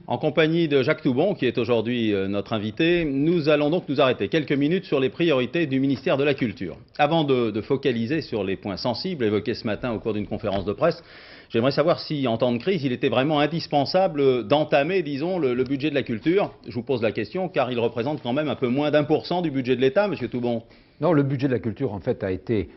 En compagnie de Jacques Toubon, qui est aujourd'hui notre invité, nous allons donc nous arrêter quelques minutes sur les priorités du ministère de la Culture. Avant de focaliser sur les points sensibles évoqués ce matin au cours d'une conférence de presse, j'aimerais savoir si, en temps de crise, il était vraiment indispensable d'entamer, disons, le budget de la culture. Je vous pose la question, car il représente quand même un peu moins d'1% du budget de l'État, Monsieur Toubon. Non, le budget de la culture, en fait, a été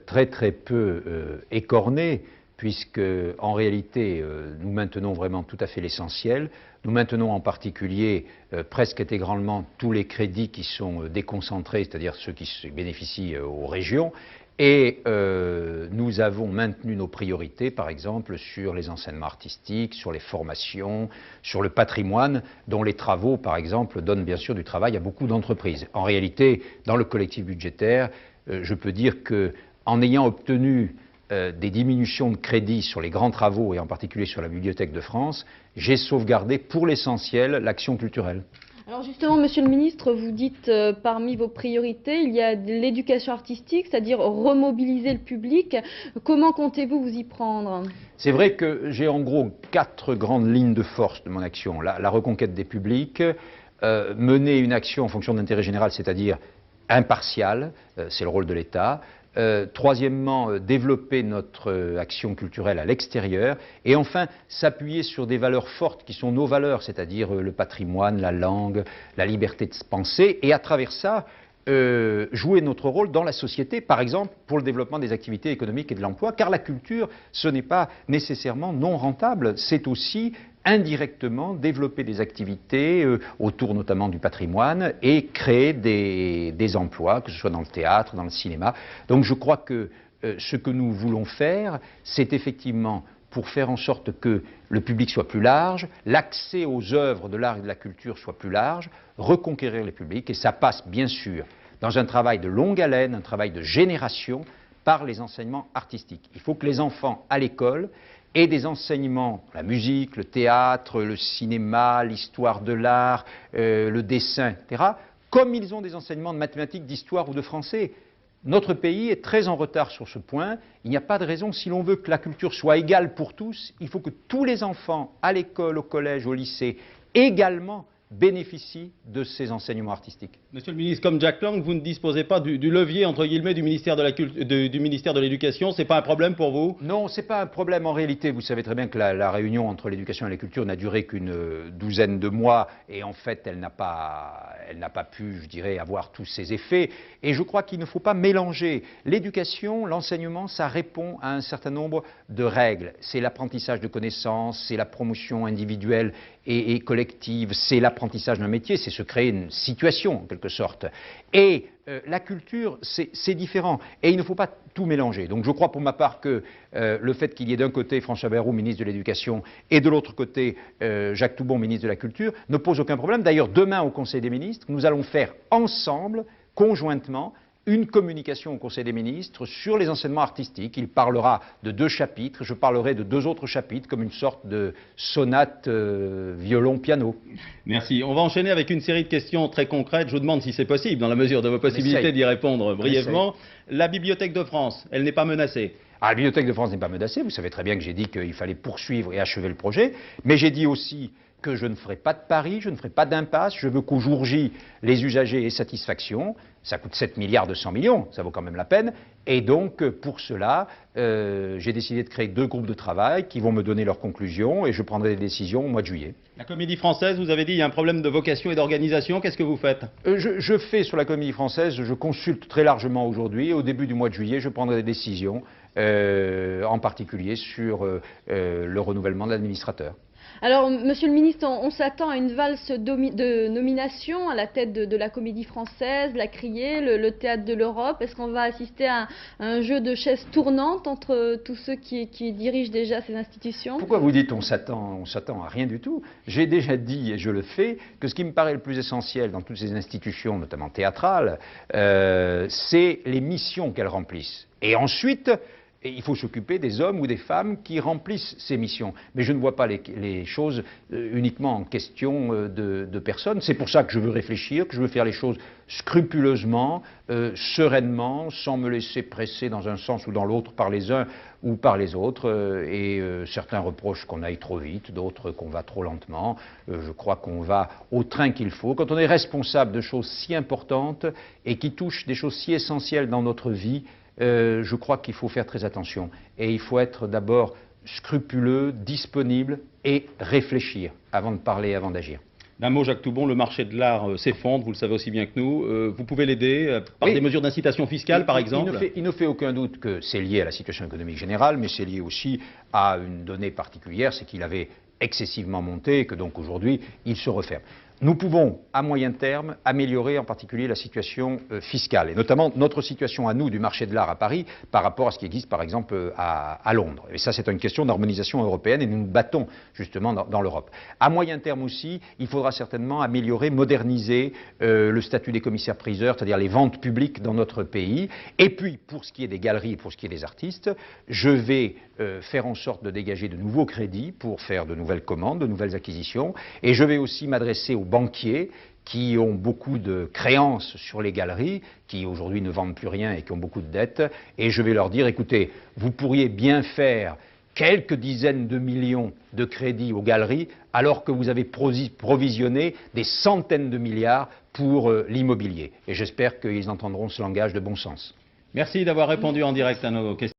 très peu écorné, puisque, en réalité, nous maintenons vraiment tout à fait l'essentiel. Nous maintenons en particulier presque intégralement tous les crédits qui sont déconcentrés, c'est-à-dire ceux qui bénéficient aux régions. Et nous avons maintenu nos priorités, par exemple, sur les enseignements artistiques, sur les formations, sur le patrimoine, dont les travaux, par exemple, donnent bien sûr du travail à beaucoup d'entreprises. En réalité, dans le collectif budgétaire, je peux dire qu'en ayant obtenu des diminutions de crédits sur les grands travaux, et en particulier sur la Bibliothèque de France, j'ai sauvegardé pour l'essentiel l'action culturelle. Alors justement, Monsieur le Ministre, vous dites parmi vos priorités, il y a l'éducation artistique, c'est-à-dire remobiliser le public. Comment comptez-vous vous y prendre? C'est vrai que j'ai en gros 4 grandes lignes de force de mon action. La reconquête des publics, mener une action en fonction de l'intérêt général, c'est-à-dire impartiale, c'est le rôle de l'État. Troisièmement, développer notre action culturelle à l'extérieur. Et enfin, s'appuyer sur des valeurs fortes qui sont nos valeurs, c'est-à-dire le patrimoine, la langue, la liberté de se penser. Et à travers ça, jouer notre rôle dans la société, par exemple pour le développement des activités économiques et de l'emploi, car la culture, ce n'est pas nécessairement non rentable, c'est aussi indirectement développer des activités autour notamment du patrimoine et créer des emplois, que ce soit dans le théâtre, dans le cinéma. Donc je crois que ce que nous voulons faire, c'est effectivement pour faire en sorte que le public soit plus large, l'accès aux œuvres de l'art et de la culture soit plus large, reconquérir les publics, et ça passe bien sûr dans un travail de longue haleine, un travail de génération, par les enseignements artistiques. Il faut que les enfants à l'école aient des enseignements, la musique, le théâtre, le cinéma, l'histoire de l'art, le dessin, etc., comme ils ont des enseignements de mathématiques, d'histoire ou de français. Notre pays est très en retard sur ce point. Il n'y a pas de raison, si l'on veut que la culture soit égale pour tous, il faut que tous les enfants, à l'école, au collège, au lycée, également bénéficient de ces enseignements artistiques. Monsieur le ministre, comme Jack Lang, vous ne disposez pas du levier, entre guillemets, du ministère de l'Éducation. C'est pas un problème pour vous? Non, c'est pas un problème en réalité. Vous savez très bien que la réunion entre l'éducation et la culture n'a duré qu'une douzaine de mois, et en fait, elle n'a pas pu, je dirais, avoir tous ses effets. Et je crois qu'il ne faut pas mélanger. L'éducation, l'enseignement, ça répond à un certain nombre de règles. C'est l'apprentissage de connaissances, c'est la promotion individuelle et collective, c'est l'apprentissage d'un métier, c'est se créer une situation en quelque sorte. Et la culture, c'est différent. Et il ne faut pas tout mélanger. Donc je crois pour ma part que le fait qu'il y ait d'un côté François Bayrou, ministre de l'Éducation, et de l'autre côté Jacques Toubon, ministre de la Culture, ne pose aucun problème. D'ailleurs, demain au Conseil des ministres, nous allons faire ensemble, conjointement, une communication au Conseil des ministres sur les enseignements artistiques. Il parlera de 2 chapitres, je parlerai de 2 autres chapitres, comme une sorte de sonate violon-piano. Merci. On va enchaîner avec une série de questions très concrètes. Je vous demande si c'est possible, dans la mesure de vos possibilités, d'y répondre brièvement. La Bibliothèque de France, elle n'est pas menacée? La Bibliothèque de France n'est pas menacée. Vous savez très bien que j'ai dit qu'il fallait poursuivre et achever le projet. Mais j'ai dit aussi que je ne ferai pas de pari, je ne ferai pas d'impasse. Je veux qu'au jour J, les usagers aient satisfaction. Ça coûte 7 milliards 200 millions, ça vaut quand même la peine. Et donc, pour cela, j'ai décidé de créer 2 groupes de travail qui vont me donner leurs conclusions, et je prendrai des décisions au mois de juillet. La Comédie Française, vous avez dit, il y a un problème de vocation et d'organisation. Qu'est-ce que vous faites? Je fais sur la Comédie Française, je consulte très largement aujourd'hui. Au début du mois de juillet, je prendrai des décisions, en particulier sur le renouvellement de l'administrateur. Alors, Monsieur le Ministre, on s'attend à une valse de nomination à la tête de la Comédie Française, la Criée, le Théâtre de l'Europe. Est-ce qu'on va assister à un jeu de chaises tournantes entre tous ceux qui dirigent déjà ces institutions? Pourquoi vous dites on s'attend à rien du tout? J'ai déjà dit, et je le fais, que ce qui me paraît le plus essentiel dans toutes ces institutions, notamment théâtrales, c'est les missions qu'elles remplissent. Et ensuite, Et il faut s'occuper des hommes ou des femmes qui remplissent ces missions. Mais je ne vois pas les choses uniquement en question de personnes. C'est pour ça que je veux réfléchir, que je veux faire les choses scrupuleusement, sereinement, sans me laisser presser dans un sens ou dans l'autre par les uns ou par les autres. Certains reprochent qu'on aille trop vite, d'autres qu'on va trop lentement. Je crois qu'on va au train qu'il faut. Quand on est responsable de choses si importantes et qui touchent des choses si essentielles dans notre vie, je crois qu'il faut faire très attention. Et il faut être d'abord scrupuleux, disponible et réfléchir avant de parler, avant d'agir. D'un mot, Jacques Toubon, le marché de l'art s'effondre, vous le savez aussi bien que nous. Vous pouvez l'aider par des mesures d'incitation fiscale, par exemple? Il ne fait aucun doute que c'est lié à la situation économique générale, mais c'est lié aussi à une donnée particulière, c'est qu'il avait excessivement monté et que donc aujourd'hui, il se referme. Nous pouvons, à moyen terme, améliorer en particulier la situation fiscale, et notamment notre situation à nous du marché de l'art à Paris par rapport à ce qui existe par exemple à Londres. Et ça, c'est une question d'harmonisation européenne et nous nous battons justement dans l'Europe. À moyen terme aussi, il faudra certainement améliorer, moderniser le statut des commissaires-priseurs, c'est-à-dire les ventes publiques dans notre pays. Et puis, pour ce qui est des galeries et pour ce qui est des artistes, je vais faire en sorte de dégager de nouveaux crédits pour faire de nouvelles commandes, de nouvelles acquisitions, et je vais aussi m'adresser aux banquiers qui ont beaucoup de créances sur les galeries, qui aujourd'hui ne vendent plus rien et qui ont beaucoup de dettes, et je vais leur dire, écoutez, vous pourriez bien faire quelques dizaines de millions de crédits aux galeries, alors que vous avez provisionné des centaines de milliards pour l'immobilier. Et j'espère qu'ils entendront ce langage de bon sens. Merci d'avoir répondu en direct à nos questions.